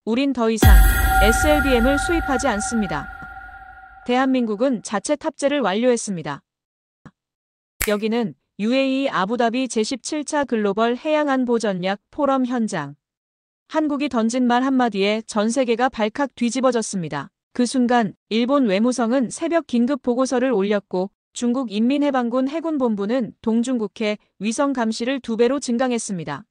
우린 더 이상 SLBM을 수입하지 않습니다. 대한민국은 자체 탑재를 완료했습니다. 여기는 UAE 아부다비 제17차 글로벌 해양안보전략 포럼 현장. 한국이 던진 말 한마디에 전 세계가 발칵 뒤집어졌습니다. 그 순간 일본 외무성은 새벽 긴급 보고서를 올렸고 중국 인민해방군 해군본부는 동중국해 위성 감시를 2배로 증강했습니다.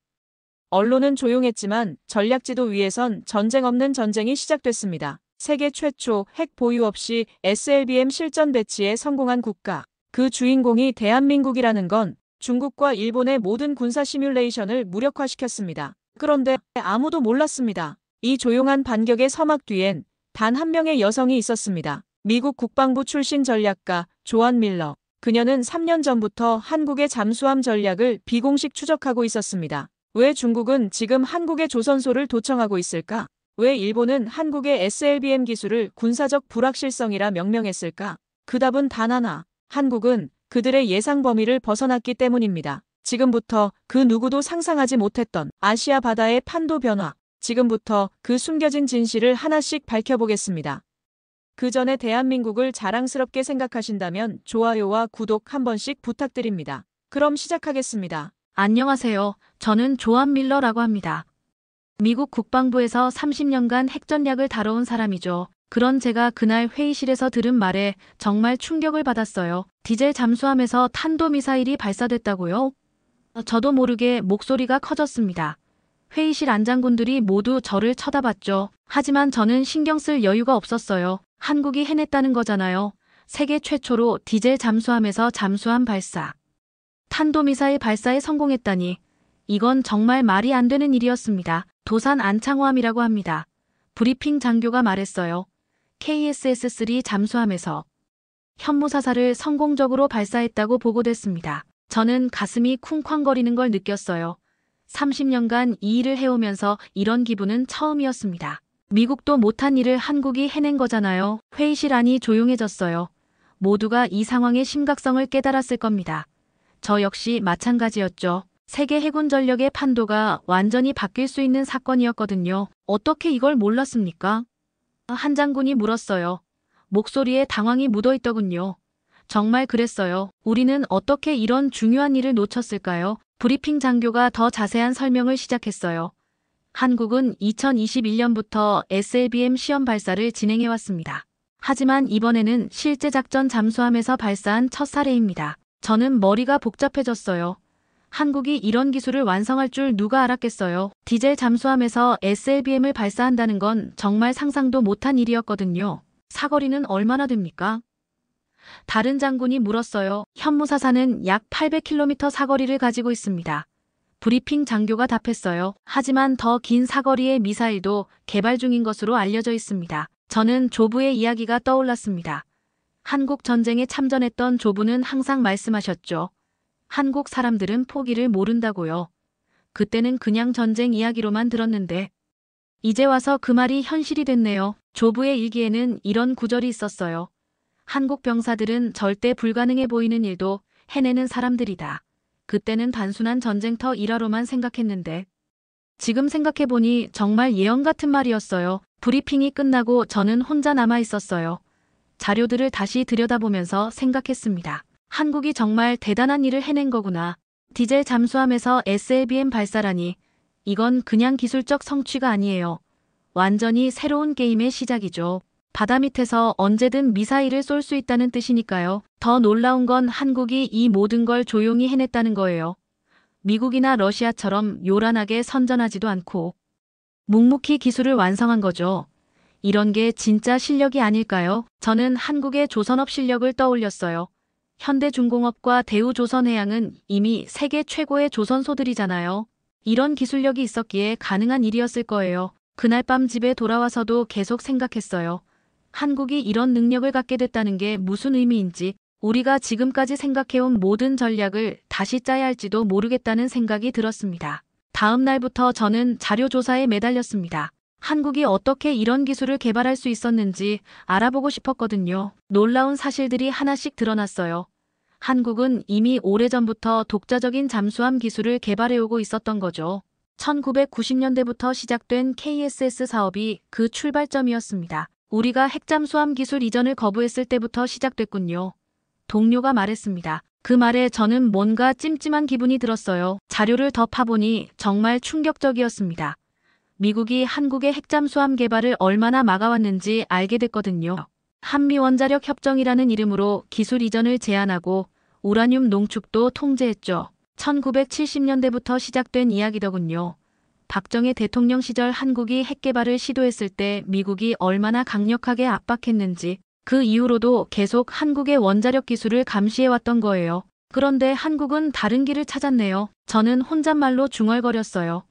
언론은 조용했지만 전략지도 위에선 전쟁 없는 전쟁이 시작됐습니다. 세계 최초 핵 보유 없이 SLBM 실전 배치에 성공한 국가. 그 주인공이 대한민국이라는 건 중국과 일본의 모든 군사 시뮬레이션을 무력화시켰습니다. 그런데 아무도 몰랐습니다. 이 조용한 반격의 서막 뒤엔 단 한 명의 여성이 있었습니다. 미국 국방부 출신 전략가 조안 밀러. 그녀는 3년 전부터 한국의 잠수함 전략을 비공식 추적하고 있었습니다. 왜 중국은 지금 한국의 조선소를 도청하고 있을까? 왜 일본은 한국의 SLBM 기술을 군사적 불확실성이라 명명했을까? 그 답은 단 하나. 한국은 그들의 예상 범위를 벗어났기 때문입니다. 지금부터 그 누구도 상상하지 못했던 아시아 바다의 판도 변화. 지금부터 그 숨겨진 진실을 하나씩 밝혀보겠습니다. 그 전에 대한민국을 자랑스럽게 생각하신다면 좋아요와 구독 한 번씩 부탁드립니다. 그럼 시작하겠습니다. 안녕하세요. 저는 조안 밀러라고 합니다. 미국 국방부에서 30년간 핵전략을 다뤄온 사람이죠. 그런 제가 그날 회의실에서 들은 말에 정말 충격을 받았어요. 디젤 잠수함에서 탄도미사일이 발사됐다고요? 저도 모르게 목소리가 커졌습니다. 회의실 안장군들이 모두 저를 쳐다봤죠. 하지만 저는 신경 쓸 여유가 없었어요. 한국이 해냈다는 거잖아요. 세계 최초로 디젤 잠수함에서 잠수함 발사. 탄도미사일 발사에 성공했다니. 이건 정말 말이 안 되는 일이었습니다. 도산 안창호함이라고 합니다. 브리핑 장교가 말했어요. KSS-3 잠수함에서 현무사살을 성공적으로 발사했다고 보고됐습니다. 저는 가슴이 쿵쾅거리는 걸 느꼈어요. 30년간 이 일을 해오면서 이런 기분은 처음이었습니다. 미국도 못한 일을 한국이 해낸 거잖아요. 회의실 안이 조용해졌어요. 모두가 이 상황의 심각성을 깨달았을 겁니다. 저 역시 마찬가지였죠. 세계 해군 전력의 판도가 완전히 바뀔 수 있는 사건이었거든요. 어떻게 이걸 몰랐습니까? 한 장군이 물었어요. 목소리에 당황이 묻어있더군요. 정말 그랬어요. 우리는 어떻게 이런 중요한 일을 놓쳤을까요? 브리핑 장교가 더 자세한 설명을 시작했어요. 한국은 2021년부터 SLBM 시험 발사를 진행해왔습니다. 하지만 이번에는 실제 작전 잠수함에서 발사한 첫 사례입니다. 저는 머리가 복잡해졌어요. 한국이 이런 기술을 완성할 줄 누가 알았겠어요. 디젤 잠수함에서 SLBM을 발사한다는 건 정말 상상도 못한 일이었거든요. 사거리는 얼마나 됩니까? 다른 장군이 물었어요. 현무사사는 약 800km 사거리를 가지고 있습니다. 브리핑 장교가 답했어요. 하지만 더 긴 사거리의 미사일도 개발 중인 것으로 알려져 있습니다. 저는 조부의 이야기가 떠올랐습니다. 한국 전쟁에 참전했던 조부는 항상 말씀하셨죠. 한국 사람들은 포기를 모른다고요. 그때는 그냥 전쟁 이야기로만 들었는데 이제 와서 그 말이 현실이 됐네요. 조부의 일기에는 이런 구절이 있었어요. 한국 병사들은 절대 불가능해 보이는 일도 해내는 사람들이다. 그때는 단순한 전쟁터 일화로만 생각했는데 지금 생각해보니 정말 예언 같은 말이었어요. 브리핑이 끝나고 저는 혼자 남아 있었어요. 자료들을 다시 들여다보면서 생각했습니다. 한국이 정말 대단한 일을 해낸 거구나. 디젤 잠수함에서 SLBM 발사라니. 이건 그냥 기술적 성취가 아니에요. 완전히 새로운 게임의 시작이죠. 바다 밑에서 언제든 미사일을 쏠 수 있다는 뜻이니까요. 더 놀라운 건 한국이 이 모든 걸 조용히 해냈다는 거예요. 미국이나 러시아처럼 요란하게 선전하지도 않고 묵묵히 기술을 완성한 거죠. 이런 게 진짜 실력이 아닐까요? 저는 한국의 조선업 실력을 떠올렸어요. 현대중공업과 대우조선해양은 이미 세계 최고의 조선소들이잖아요. 이런 기술력이 있었기에 가능한 일이었을 거예요. 그날 밤 집에 돌아와서도 계속 생각했어요. 한국이 이런 능력을 갖게 됐다는 게 무슨 의미인지, 우리가 지금까지 생각해온 모든 전략을 다시 짜야 할지도 모르겠다는 생각이 들었습니다. 다음 날부터 저는 자료 조사에 매달렸습니다. 한국이 어떻게 이런 기술을 개발할 수 있었는지 알아보고 싶었거든요. 놀라운 사실들이 하나씩 드러났어요. 한국은 이미 오래전부터 독자적인 잠수함 기술을 개발해오고 있었던 거죠. 1990년대부터 시작된 KSS 사업이 그 출발점이었습니다. 우리가 핵잠수함 기술 이전을 거부했을 때부터 시작됐군요. 동료가 말했습니다. 그 말에 저는 뭔가 찜찜한 기분이 들었어요. 자료를 더 파보니 정말 충격적이었습니다. 미국이 한국의 핵잠수함 개발을 얼마나 막아왔는지 알게 됐거든요. 한미원자력 협정이라는 이름으로 기술 이전을 제한하고 우라늄 농축도 통제했죠. 1970년대부터 시작된 이야기더군요. 박정희 대통령 시절 한국이 핵 개발을 시도했을 때 미국이 얼마나 강력하게 압박했는지 그 이후로도 계속 한국의 원자력 기술을 감시해왔던 거예요. 그런데 한국은 다른 길을 찾았네요. 저는 혼잣말로 중얼거렸어요.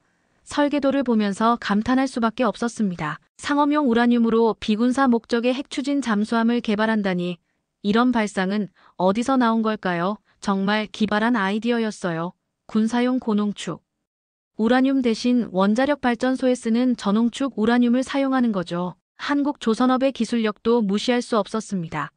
설계도를 보면서 감탄할 수밖에 없었습니다. 상업용 우라늄으로 비군사 목적의 핵추진 잠수함을 개발한다니 이런 발상은 어디서 나온 걸까요? 정말 기발한 아이디어였어요. 군사용 고농축. 우라늄 대신 원자력 발전소에 쓰는 저농축 우라늄을 사용하는 거죠. 한국 조선업의 기술력도 무시할 수 없었습니다.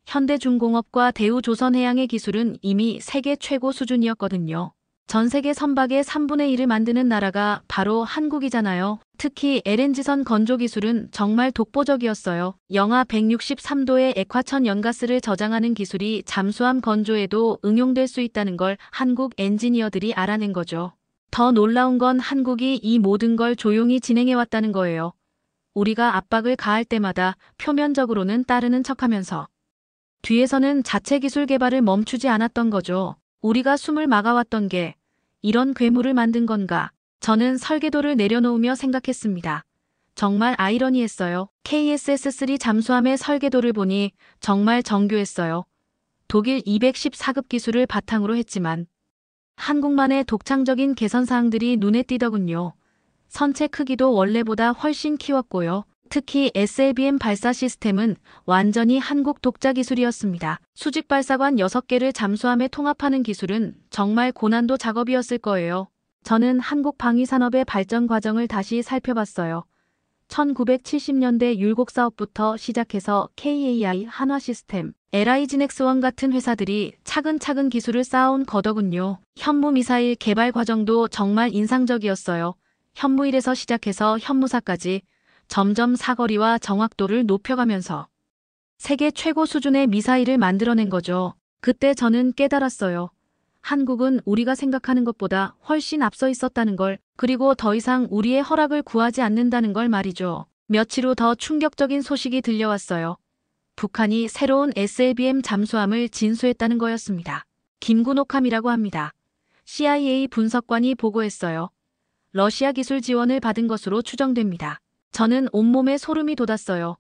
현대중공업과 대우조선해양의 기술은 이미 세계 최고 수준이었거든요. 전 세계 선박의 3분의 1을 만드는 나라가 바로 한국이잖아요. 특히 LNG선 건조 기술은 정말 독보적이었어요. 영하 163도의 액화천 연가스를 저장하는 기술이 잠수함 건조에도 응용될 수 있다는 걸 한국 엔지니어들이 알아낸 거죠. 더 놀라운 건 한국이 이 모든 걸 조용히 진행해왔다는 거예요. 우리가 압박을 가할 때마다 표면적으로는 따르는 척하면서 뒤에서는 자체 기술 개발을 멈추지 않았던 거죠. 우리가 숨을 막아왔던 게 이런 괴물을 만든 건가? 저는 설계도를 내려놓으며 생각했습니다. 정말 아이러니했어요. KSS-3 잠수함의 설계도를 보니 정말 정교했어요. 독일 214급 기술을 바탕으로 했지만 한국만의 독창적인 개선사항들이 눈에 띄더군요. 선체 크기도 원래보다 훨씬 키웠고요. 특히 SLBM 발사 시스템은 완전히 한국 독자 기술이었습니다. 수직 발사관 6개를 잠수함에 통합하는 기술은 정말 고난도 작업이었을 거예요. 저는 한국 방위산업의 발전 과정을 다시 살펴봤어요. 1970년대 율곡 사업부터 시작해서 KAI, 한화시스템, LI지넥스원 같은 회사들이 차근차근 기술을 쌓아온 거더군요. 현무미사일 개발 과정도 정말 인상적이었어요. 현무1에서 시작해서 현무사까지 점점 사거리와 정확도를 높여가면서 세계 최고 수준의 미사일을 만들어낸 거죠. 그때 저는 깨달았어요. 한국은 우리가 생각하는 것보다 훨씬 앞서 있었다는 걸, 그리고 더 이상 우리의 허락을 구하지 않는다는 걸 말이죠. 며칠 후 더 충격적인 소식이 들려왔어요. 북한이 새로운 SLBM 잠수함을 진수했다는 거였습니다. 김군옥함이라고 합니다. CIA 분석관이 보고했어요. 러시아 기술 지원을 받은 것으로 추정됩니다. 저는 온몸에 소름이 돋았어요.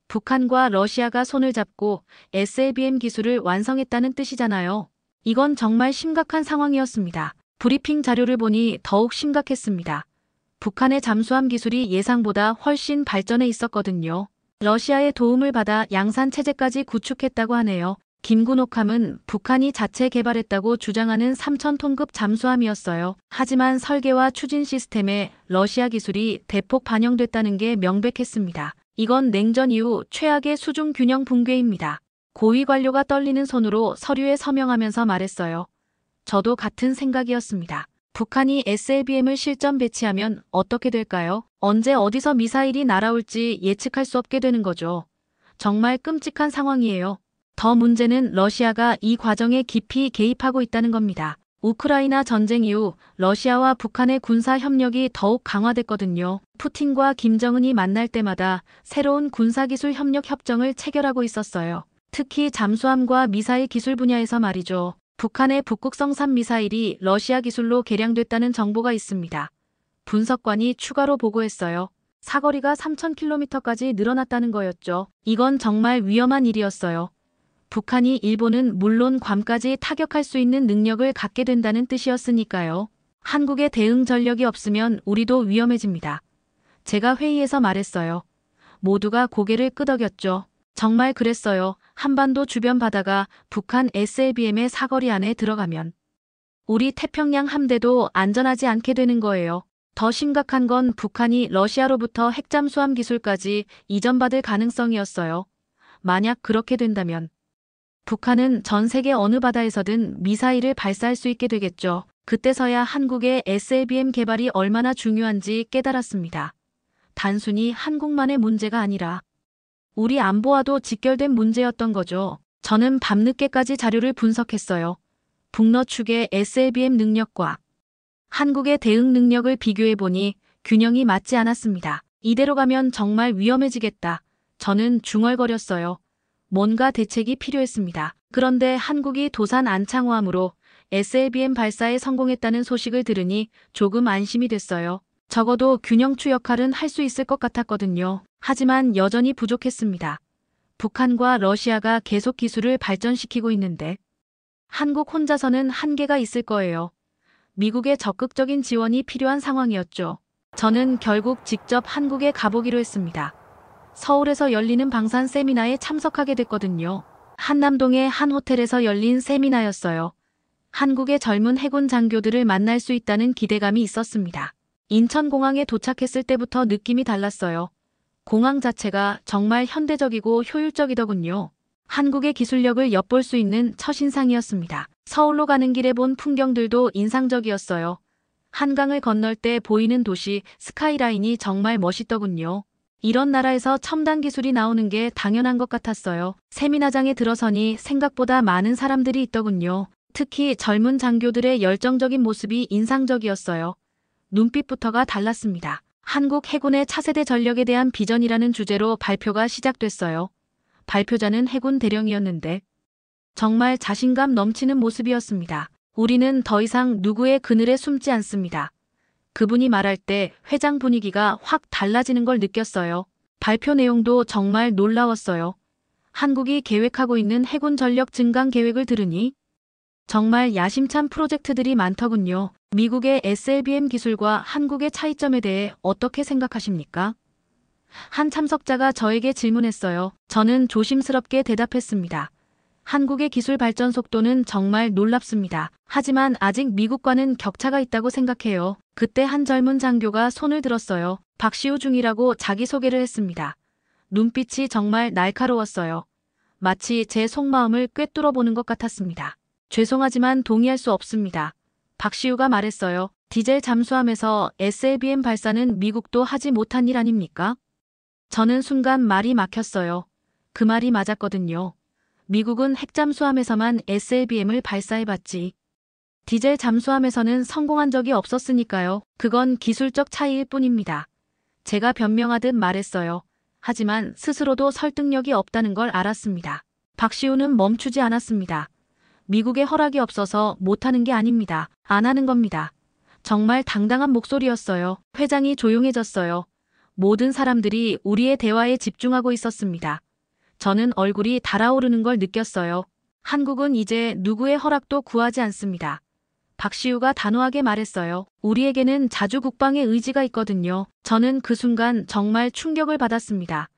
북한과 러시아가 손을 잡고 SLBM 기술을 완성했다는 뜻이잖아요. 이건 정말 심각한 상황이었습니다. 브리핑 자료를 보니 더욱 심각했습니다. 북한의 잠수함 기술이 예상보다 훨씬 발전해 있었거든요. 러시아의 도움을 받아 양산 체제까지 구축했다고 하네요. 김군옥함은 북한이 자체 개발했다고 주장하는 3,000톤급 잠수함이었어요. 하지만 설계와 추진 시스템에 러시아 기술이 대폭 반영됐다는 게 명백했습니다. 이건 냉전 이후 최악의 수중 균형 붕괴입니다. 고위 관료가 떨리는 손으로 서류에 서명하면서 말했어요. 저도 같은 생각이었습니다. 북한이 SLBM을 실전 배치하면 어떻게 될까요? 언제 어디서 미사일이 날아올지 예측할 수 없게 되는 거죠. 정말 끔찍한 상황이에요. 더 문제는 러시아가 이 과정에 깊이 개입하고 있다는 겁니다. 우크라이나 전쟁 이후 러시아와 북한의 군사 협력이 더욱 강화됐거든요. 푸틴과 김정은이 만날 때마다 새로운 군사기술 협력 협정을 체결하고 있었어요. 특히 잠수함과 미사일 기술 분야에서 말이죠. 북한의 북극성산 미사일이 러시아 기술로 개량됐다는 정보가 있습니다. 분석관이 추가로 보고했어요. 사거리가 3,000km까지 늘어났다는 거였죠. 이건 정말 위험한 일이었어요. 북한이 일본은 물론 괌까지 타격할 수 있는 능력을 갖게 된다는 뜻이었으니까요. 한국의 대응 전력이 없으면 우리도 위험해집니다. 제가 회의에서 말했어요. 모두가 고개를 끄덕였죠. 정말 그랬어요. 한반도 주변 바다가 북한 SLBM의 사거리 안에 들어가면 우리 태평양 함대도 안전하지 않게 되는 거예요. 더 심각한 건 북한이 러시아로부터 핵잠수함 기술까지 이전받을 가능성이었어요. 만약 그렇게 된다면 북한은 전 세계 어느 바다에서든 미사일을 발사할 수 있게 되겠죠. 그때서야 한국의 SLBM 개발이 얼마나 중요한지 깨달았습니다. 단순히 한국만의 문제가 아니라 우리 안보와도 직결된 문제였던 거죠. 저는 밤늦게까지 자료를 분석했어요. 북러 측의 SLBM 능력과 한국의 대응 능력을 비교해보니 균형이 맞지 않았습니다. 이대로 가면 정말 위험해지겠다. 저는 중얼거렸어요. 뭔가 대책이 필요했습니다. 그런데 한국이 도산 안창호함으로 SLBM 발사에 성공했다는 소식을 들으니 조금 안심이 됐어요. 적어도 균형추 역할은 할 수 있을 것 같았거든요. 하지만 여전히 부족했습니다. 북한과 러시아가 계속 기술을 발전시키고 있는데 한국 혼자서는 한계가 있을 거예요. 미국의 적극적인 지원이 필요한 상황이었죠. 저는 결국 직접 한국에 가보기로 했습니다. 서울에서 열리는 방산 세미나에 참석하게 됐거든요. 한남동의 한 호텔에서 열린 세미나였어요. 한국의 젊은 해군 장교들을 만날 수 있다는 기대감이 있었습니다. 인천공항에 도착했을 때부터 느낌이 달랐어요. 공항 자체가 정말 현대적이고 효율적이더군요. 한국의 기술력을 엿볼 수 있는 첫인상이었습니다. 서울로 가는 길에 본 풍경들도 인상적이었어요. 한강을 건널 때 보이는 도시 스카이라인이 정말 멋있더군요. 이런 나라에서 첨단 기술이 나오는 게 당연한 것 같았어요. 세미나장에 들어서니 생각보다 많은 사람들이 있더군요. 특히 젊은 장교들의 열정적인 모습이 인상적이었어요. 눈빛부터가 달랐습니다. 한국 해군의 차세대 전력에 대한 비전이라는 주제로 발표가 시작됐어요. 발표자는 해군 대령이었는데 정말 자신감 넘치는 모습이었습니다. 우리는 더 이상 누구의 그늘에 숨지 않습니다. 그분이 말할 때 회장 분위기가 확 달라지는 걸 느꼈어요. 발표 내용도 정말 놀라웠어요. 한국이 계획하고 있는 해군 전력 증강 계획을 들으니 정말 야심찬 프로젝트들이 많더군요. 미국의 SLBM 기술과 한국의 차이점에 대해 어떻게 생각하십니까? 한 참석자가 저에게 질문했어요. 저는 조심스럽게 대답했습니다. 한국의 기술 발전 속도는 정말 놀랍습니다. 하지만 아직 미국과는 격차가 있다고 생각해요. 그때 한 젊은 장교가 손을 들었어요. 박시우 중이라고 자기소개를 했습니다. 눈빛이 정말 날카로웠어요. 마치 제 속마음을 꿰뚫어 보는 것 같았습니다. 죄송하지만 동의할 수 없습니다. 박시우가 말했어요. 디젤 잠수함에서 SLBM 발사는 미국도 하지 못한 일 아닙니까? 저는 순간 말이 막혔어요. 그 말이 맞았거든요. 미국은 핵잠수함에서만 SLBM을 발사해봤지. 디젤 잠수함에서는 성공한 적이 없었으니까요. 그건 기술적 차이일 뿐입니다. 제가 변명하듯 말했어요. 하지만 스스로도 설득력이 없다는 걸 알았습니다. 박시우는 멈추지 않았습니다. 미국의 허락이 없어서 못하는 게 아닙니다. 안 하는 겁니다. 정말 당당한 목소리였어요. 회장이 조용해졌어요. 모든 사람들이 우리의 대화에 집중하고 있었습니다. 저는 얼굴이 달아오르는 걸 느꼈어요. 한국은 이제 누구의 허락도 구하지 않습니다. 박시우가 단호하게 말했어요. 우리에게는 자주 국방의 의지가 있거든요. 저는 그 순간 정말 충격을 받았습니다.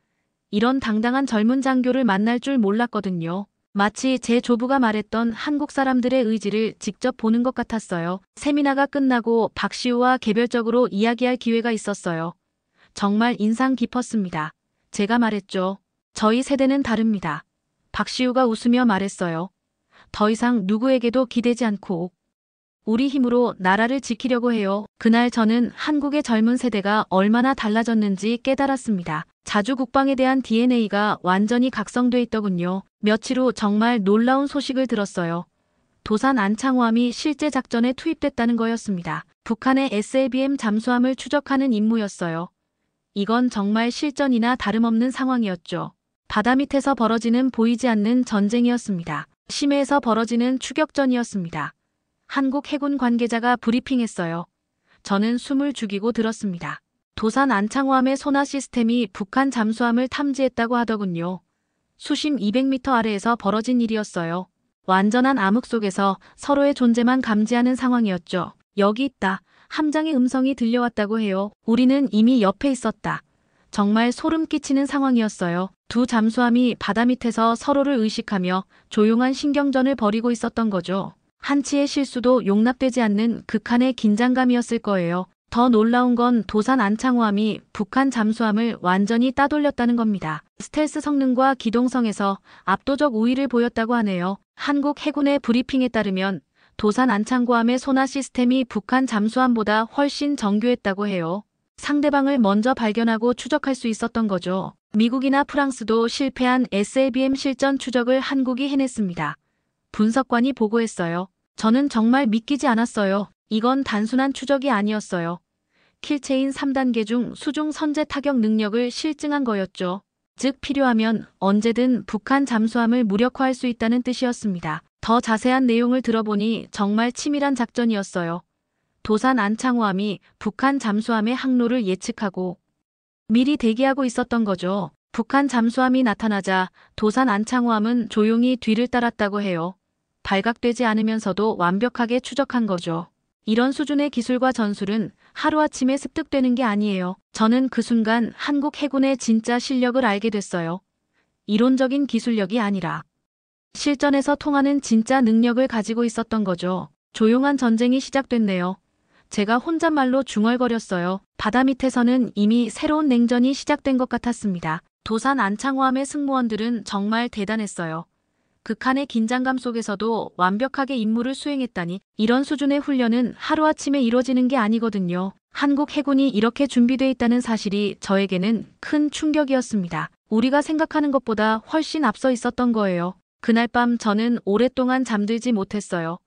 이런 당당한 젊은 장교를 만날 줄 몰랐거든요. 마치 제 조부가 말했던 한국 사람들의 의지를 직접 보는 것 같았어요. 세미나가 끝나고 박시우와 개별적으로 이야기할 기회가 있었어요. 정말 인상 깊었습니다. 제가 말했죠. 저희 세대는 다릅니다. 박시우가 웃으며 말했어요. 더 이상 누구에게도 기대지 않고 우리 힘으로 나라를 지키려고 해요. 그날 저는 한국의 젊은 세대가 얼마나 달라졌는지 깨달았습니다. 자주 국방에 대한 DNA가 완전히 각성돼 있더군요. 며칠 후 정말 놀라운 소식을 들었어요. 도산 안창호함이 실제 작전에 투입됐다는 거였습니다. 북한의 SLBM 잠수함을 추적하는 임무였어요. 이건 정말 실전이나 다름없는 상황이었죠. 바다 밑에서 벌어지는 보이지 않는 전쟁이었습니다. 심해에서 벌어지는 추격전이었습니다. 한국 해군 관계자가 브리핑했어요. 저는 숨을 죽이고 들었습니다. 도산 안창호함의 소나 시스템이 북한 잠수함을 탐지했다고 하더군요. 수심 200m 아래에서 벌어진 일이었어요. 완전한 암흑 속에서 서로의 존재만 감지하는 상황이었죠. 여기 있다. 함장의 음성이 들려왔다고 해요. 우리는 이미 옆에 있었다. 정말 소름 끼치는 상황이었어요. 두 잠수함이 바다 밑에서 서로를 의식하며 조용한 신경전을 벌이고 있었던 거죠. 한치의 실수도 용납되지 않는 극한의 긴장감이었을 거예요. 더 놀라운 건 도산 안창호함이 북한 잠수함을 완전히 따돌렸다는 겁니다. 스텔스 성능과 기동성에서 압도적 우위를 보였다고 하네요. 한국 해군의 브리핑에 따르면 도산 안창호함의 소나 시스템이 북한 잠수함보다 훨씬 정교했다고 해요. 상대방을 먼저 발견하고 추적할 수 있었던 거죠. 미국이나 프랑스도 실패한 SLBM 실전 추적을 한국이 해냈습니다. 분석관이 보고했어요. 저는 정말 믿기지 않았어요. 이건 단순한 추적이 아니었어요. 킬체인 3단계 중 수중 선제 타격 능력을 실증한 거였죠. 즉 필요하면 언제든 북한 잠수함을 무력화할 수 있다는 뜻이었습니다. 더 자세한 내용을 들어보니 정말 치밀한 작전이었어요. 도산 안창호함이 북한 잠수함의 항로를 예측하고 미리 대기하고 있었던 거죠. 북한 잠수함이 나타나자 도산 안창호함은 조용히 뒤를 따랐다고 해요. 발각되지 않으면서도 완벽하게 추적한 거죠. 이런 수준의 기술과 전술은 하루아침에 습득되는 게 아니에요. 저는 그 순간 한국 해군의 진짜 실력을 알게 됐어요. 이론적인 기술력이 아니라 실전에서 통하는 진짜 능력을 가지고 있었던 거죠. 조용한 전쟁이 시작됐네요. 제가 혼잣말로 중얼거렸어요. 바다 밑에서는 이미 새로운 냉전이 시작된 것 같았습니다. 도산 안창호함의 승무원들은 정말 대단했어요. 극한의 긴장감 속에서도 완벽하게 임무를 수행했다니 이런 수준의 훈련은 하루아침에 이루어지는 게 아니거든요. 한국 해군이 이렇게 준비되어 있다는 사실이 저에게는 큰 충격이었습니다. 우리가 생각하는 것보다 훨씬 앞서 있었던 거예요. 그날 밤 저는 오랫동안 잠들지 못했어요.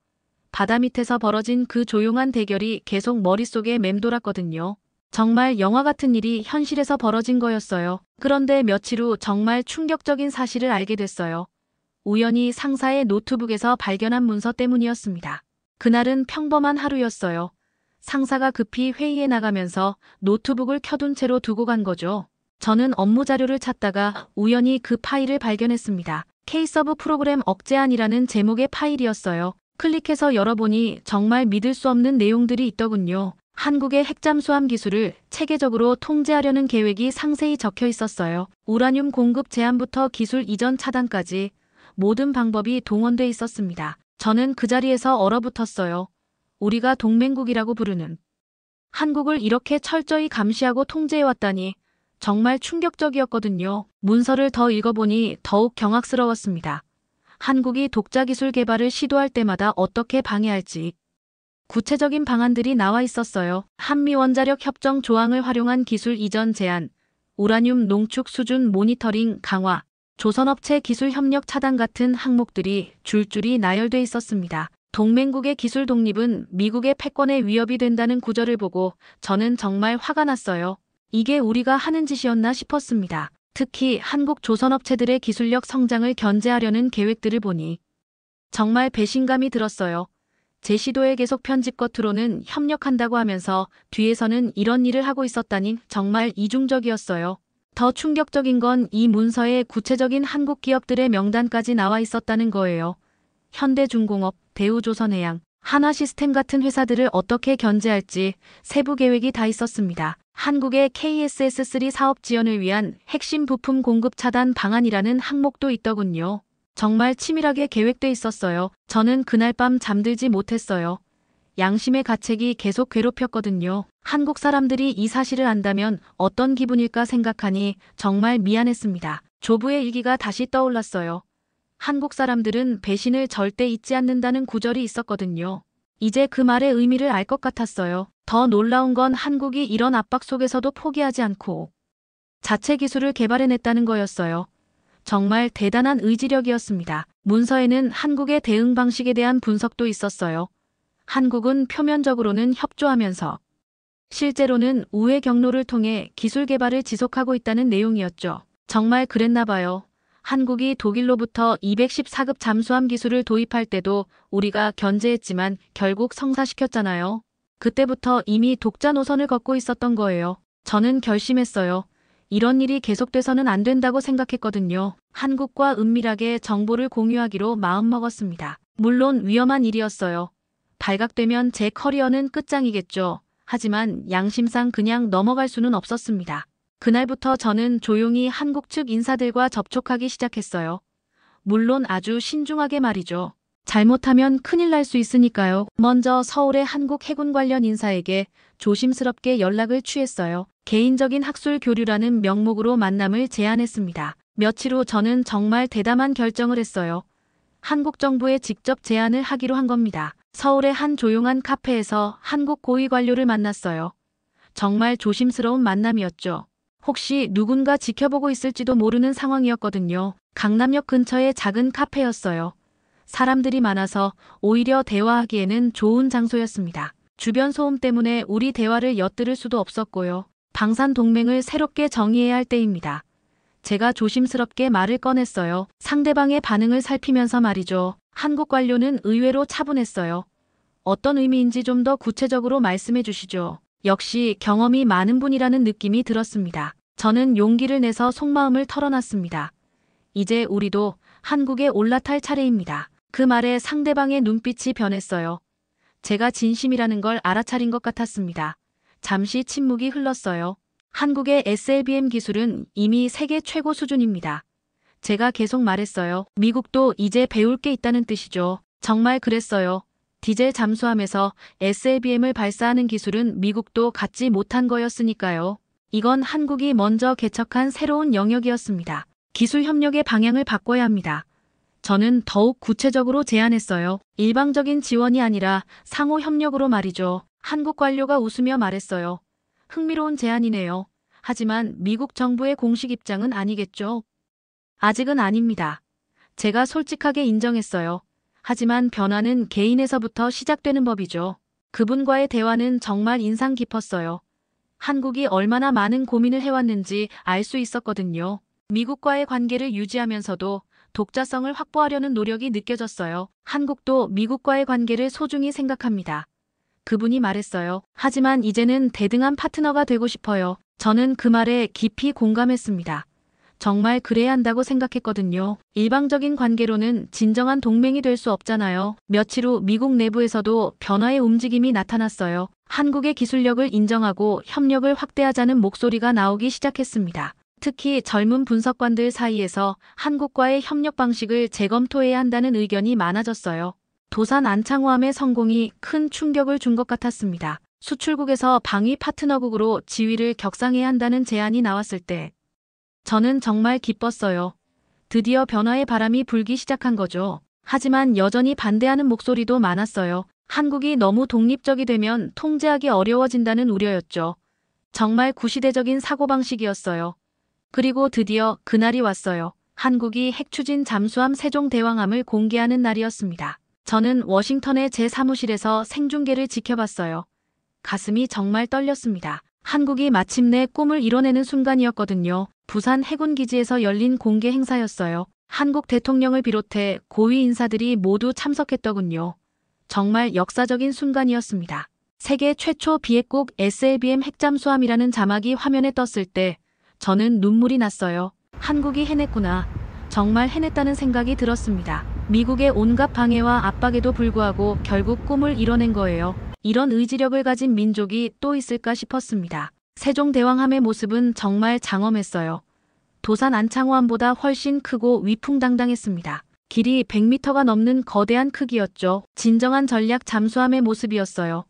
바다 밑에서 벌어진 그 조용한 대결이 계속 머릿속에 맴돌았거든요. 정말 영화 같은 일이 현실에서 벌어진 거였어요. 그런데 며칠 후 정말 충격적인 사실을 알게 됐어요. 우연히 상사의 노트북에서 발견한 문서 때문이었습니다. 그날은 평범한 하루였어요. 상사가 급히 회의에 나가면서 노트북을 켜둔 채로 두고 간 거죠. 저는 업무 자료를 찾다가 우연히 그 파일을 발견했습니다. K-서브 프로그램 억제안이라는 제목의 파일이었어요. 클릭해서 열어보니 정말 믿을 수 없는 내용들이 있더군요. 한국의 핵잠수함 기술을 체계적으로 통제하려는 계획이 상세히 적혀 있었어요. 우라늄 공급 제한부터 기술 이전 차단까지 모든 방법이 동원돼 있었습니다. 저는 그 자리에서 얼어붙었어요. 우리가 동맹국이라고 부르는 한국을 이렇게 철저히 감시하고 통제해왔다니 정말 충격적이었거든요. 문서를 더 읽어보니 더욱 경악스러웠습니다. 한국이 독자 기술 개발을 시도할 때마다 어떻게 방해할지 구체적인 방안들이 나와 있었어요. 한미원자력 협정 조항을 활용한 기술 이전 제한, 우라늄 농축 수준 모니터링 강화, 조선업체 기술 협력 차단 같은 항목들이 줄줄이 나열돼 있었습니다. 동맹국의 기술 독립은 미국의 패권에 위협이 된다는 구절을 보고 저는 정말 화가 났어요. 이게 우리가 하는 짓이었나 싶었습니다. 특히 한국 조선업체들의 기술력 성장을 견제하려는 계획들을 보니 정말 배신감이 들었어요. 제시도의 계속 편집 겉으로는 협력한다고 하면서 뒤에서는 이런 일을 하고 있었다니 정말 이중적이었어요. 더 충격적인 건 이 문서에 구체적인 한국 기업들의 명단까지 나와 있었다는 거예요. 현대중공업, 대우조선해양, 한화시스템 같은 회사들을 어떻게 견제할지 세부 계획이 다 있었습니다. 한국의 KSS-3 사업 지원을 위한 핵심 부품 공급 차단 방안이라는 항목도 있더군요. 정말 치밀하게 계획돼 있었어요. 저는 그날 밤 잠들지 못했어요. 양심의 가책이 계속 괴롭혔거든요. 한국 사람들이 이 사실을 안다면 어떤 기분일까 생각하니 정말 미안했습니다. 조부의 일기가 다시 떠올랐어요. 한국 사람들은 배신을 절대 잊지 않는다는 구절이 있었거든요. 이제 그 말의 의미를 알 것 같았어요. 더 놀라운 건 한국이 이런 압박 속에서도 포기하지 않고 자체 기술을 개발해냈다는 거였어요. 정말 대단한 의지력이었습니다. 문서에는 한국의 대응 방식에 대한 분석도 있었어요. 한국은 표면적으로는 협조하면서 실제로는 우회 경로를 통해 기술 개발을 지속하고 있다는 내용이었죠. 정말 그랬나 봐요. 한국이 독일로부터 214급 잠수함 기술을 도입할 때도 우리가 견제했지만 결국 성사시켰잖아요. 그때부터 이미 독자 노선을 걷고 있었던 거예요. 저는 결심했어요. 이런 일이 계속돼서는 안 된다고 생각했거든요. 한국과 은밀하게 정보를 공유하기로 마음먹었습니다. 물론 위험한 일이었어요. 발각되면 제 커리어는 끝장이겠죠. 하지만 양심상 그냥 넘어갈 수는 없었습니다. 그날부터 저는 조용히 한국 측 인사들과 접촉하기 시작했어요. 물론 아주 신중하게 말이죠. 잘못하면 큰일 날 수 있으니까요. 먼저 서울의 한국 해군 관련 인사에게 조심스럽게 연락을 취했어요. 개인적인 학술 교류라는 명목으로 만남을 제안했습니다. 며칠 후 저는 정말 대담한 결정을 했어요. 한국 정부에 직접 제안을 하기로 한 겁니다. 서울의 한 조용한 카페에서 한국 고위 관료를 만났어요. 정말 조심스러운 만남이었죠. 혹시 누군가 지켜보고 있을지도 모르는 상황이었거든요. 강남역 근처의 작은 카페였어요. 사람들이 많아서 오히려 대화하기에는 좋은 장소였습니다. 주변 소음 때문에 우리 대화를 엿들을 수도 없었고요. 방산 동맹을 새롭게 정의해야 할 때입니다. 제가 조심스럽게 말을 꺼냈어요. 상대방의 반응을 살피면서 말이죠. 한국 관료는 의외로 차분했어요. 어떤 의미인지 좀 더 구체적으로 말씀해 주시죠. 역시 경험이 많은 분이라는 느낌이 들었습니다. 저는 용기를 내서 속마음을 털어놨습니다. 이제 우리도 한국에 올라탈 차례입니다. 그 말에 상대방의 눈빛이 변했어요. 제가 진심이라는 걸 알아차린 것 같았습니다. 잠시 침묵이 흘렀어요. 한국의 SLBM 기술은 이미 세계 최고 수준입니다. 제가 계속 말했어요. 미국도 이제 배울 게 있다는 뜻이죠. 정말 그랬어요. 디젤 잠수함에서 SLBM을 발사하는 기술은 미국도 갖지 못한 거였으니까요. 이건 한국이 먼저 개척한 새로운 영역이었습니다. 기술 협력의 방향을 바꿔야 합니다. 저는 더욱 구체적으로 제안했어요. 일방적인 지원이 아니라 상호 협력으로 말이죠. 한국 관료가 웃으며 말했어요. 흥미로운 제안이네요. 하지만 미국 정부의 공식 입장은 아니겠죠? 아직은 아닙니다. 제가 솔직하게 인정했어요. 하지만 변화는 개인에서부터 시작되는 법이죠. 그분과의 대화는 정말 인상 깊었어요. 한국이 얼마나 많은 고민을 해왔는지 알 수 있었거든요. 미국과의 관계를 유지하면서도 독자성을 확보하려는 노력이 느껴졌어요. 한국도 미국과의 관계를 소중히 생각합니다. 그분이 말했어요. 하지만 이제는 대등한 파트너가 되고 싶어요. 저는 그 말에 깊이 공감했습니다. 정말 그래야 한다고 생각했거든요. 일방적인 관계로는 진정한 동맹이 될 수 없잖아요. 며칠 후 미국 내부에서도 변화의 움직임이 나타났어요. 한국의 기술력을 인정하고 협력을 확대하자는 목소리가 나오기 시작했습니다. 특히 젊은 분석관들 사이에서 한국과의 협력 방식을 재검토해야 한다는 의견이 많아졌어요. 도산 안창호함의 성공이 큰 충격을 준 것 같았습니다. 수출국에서 방위 파트너국으로 지위를 격상해야 한다는 제안이 나왔을 때 저는 정말 기뻤어요. 드디어 변화의 바람이 불기 시작한 거죠. 하지만 여전히 반대하는 목소리도 많았어요. 한국이 너무 독립적이 되면 통제하기 어려워진다는 우려였죠. 정말 구시대적인 사고방식이었어요. 그리고 드디어 그날이 왔어요. 한국이 핵추진 잠수함 세종대왕함을 공개하는 날이었습니다. 저는 워싱턴의 제 사무실에서 생중계를 지켜봤어요. 가슴이 정말 떨렸습니다. 한국이 마침내 꿈을 이뤄내는 순간이었거든요. 부산 해군기지에서 열린 공개 행사였어요. 한국 대통령을 비롯해 고위 인사들이 모두 참석했더군요. 정말 역사적인 순간이었습니다. 세계 최초 비핵국 SLBM 핵잠수함이라는 자막이 화면에 떴을 때 저는 눈물이 났어요. 한국이 해냈구나. 정말 해냈다는 생각이 들었습니다. 미국의 온갖 방해와 압박에도 불구하고 결국 꿈을 이뤄낸 거예요. 이런 의지력을 가진 민족이 또 있을까 싶었습니다. 세종대왕함의 모습은 정말 장엄했어요. 도산 안창호함보다 훨씬 크고 위풍당당했습니다. 길이 100m가 넘는 거대한 크기였죠. 진정한 전략 잠수함의 모습이었어요.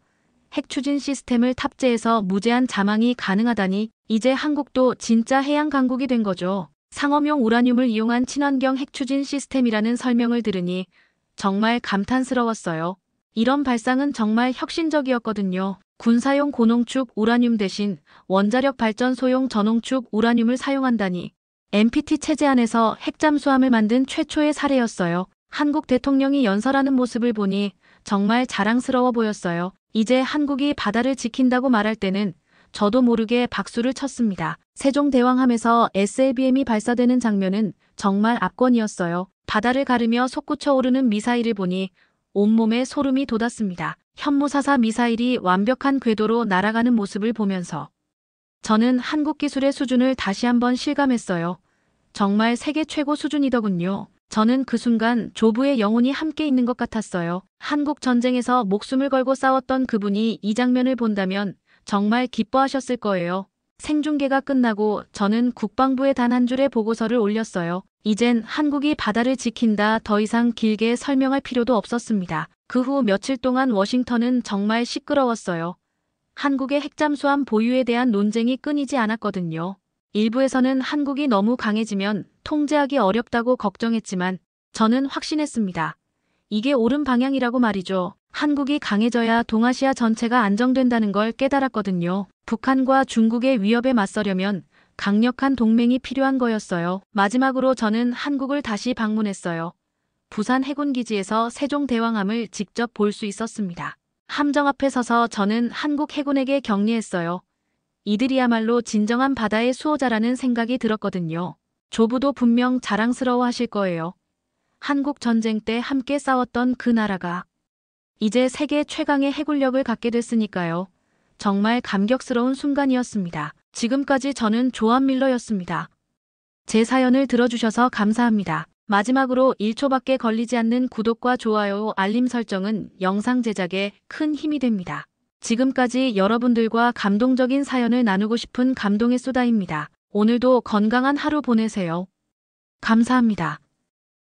핵추진 시스템을 탑재해서 무제한 자망이 가능하다니 이제 한국도 진짜 해양 강국이 된 거죠. 상업용 우라늄을 이용한 친환경 핵추진 시스템이라는 설명을 들으니 정말 감탄스러웠어요. 이런 발상은 정말 혁신적이었거든요. 군사용 고농축 우라늄 대신 원자력 발전소용 저농축 우라늄을 사용한다니 NPT 체제 안에서 핵잠수함을 만든 최초의 사례였어요. 한국 대통령이 연설하는 모습을 보니 정말 자랑스러워 보였어요. 이제 한국이 바다를 지킨다고 말할 때는 저도 모르게 박수를 쳤습니다. 세종대왕함에서 SLBM이 발사되는 장면은 정말 압권이었어요. 바다를 가르며 솟구쳐 오르는 미사일을 보니 온몸에 소름이 돋았습니다. 현무사사 미사일이 완벽한 궤도로 날아가는 모습을 보면서 저는 한국 기술의 수준을 다시 한번 실감했어요. 정말 세계 최고 수준이더군요. 저는 그 순간 조부의 영혼이 함께 있는 것 같았어요. 한국 전쟁에서 목숨을 걸고 싸웠던 그분이 이 장면을 본다면 정말 기뻐하셨을 거예요. 생중계가 끝나고 저는 국방부에 단 한 줄의 보고서를 올렸어요. 이젠 한국이 바다를 지킨다 더 이상 길게 설명할 필요도 없었습니다. 그 후 며칠 동안 워싱턴은 정말 시끄러웠어요. 한국의 핵잠수함 보유에 대한 논쟁이 끊이지 않았거든요. 일부에서는 한국이 너무 강해지면 통제하기 어렵다고 걱정했지만 저는 확신했습니다. 이게 옳은 방향이라고 말이죠. 한국이 강해져야 동아시아 전체가 안정된다는 걸 깨달았거든요. 북한과 중국의 위협에 맞서려면 강력한 동맹이 필요한 거였어요. 마지막으로 저는 한국을 다시 방문했어요. 부산 해군기지에서 세종대왕함을 직접 볼 수 있었습니다. 함정 앞에 서서 저는 한국 해군에게 격려했어요. 이들이야말로 진정한 바다의 수호자라는 생각이 들었거든요. 조부도 분명 자랑스러워 하실 거예요. 한국 전쟁 때 함께 싸웠던 그 나라가 이제 세계 최강의 해군력을 갖게 됐으니까요. 정말 감격스러운 순간이었습니다. 지금까지 저는 조한 밀러였습니다. 제 사연을 들어주셔서 감사합니다. 마지막으로 1초밖에 걸리지 않는 구독과 좋아요, 알림 설정은 영상 제작에 큰 힘이 됩니다. 지금까지 여러분들과 감동적인 사연을 나누고 싶은 감동의 쏘다입니다. 오늘도 건강한 하루 보내세요. 감사합니다.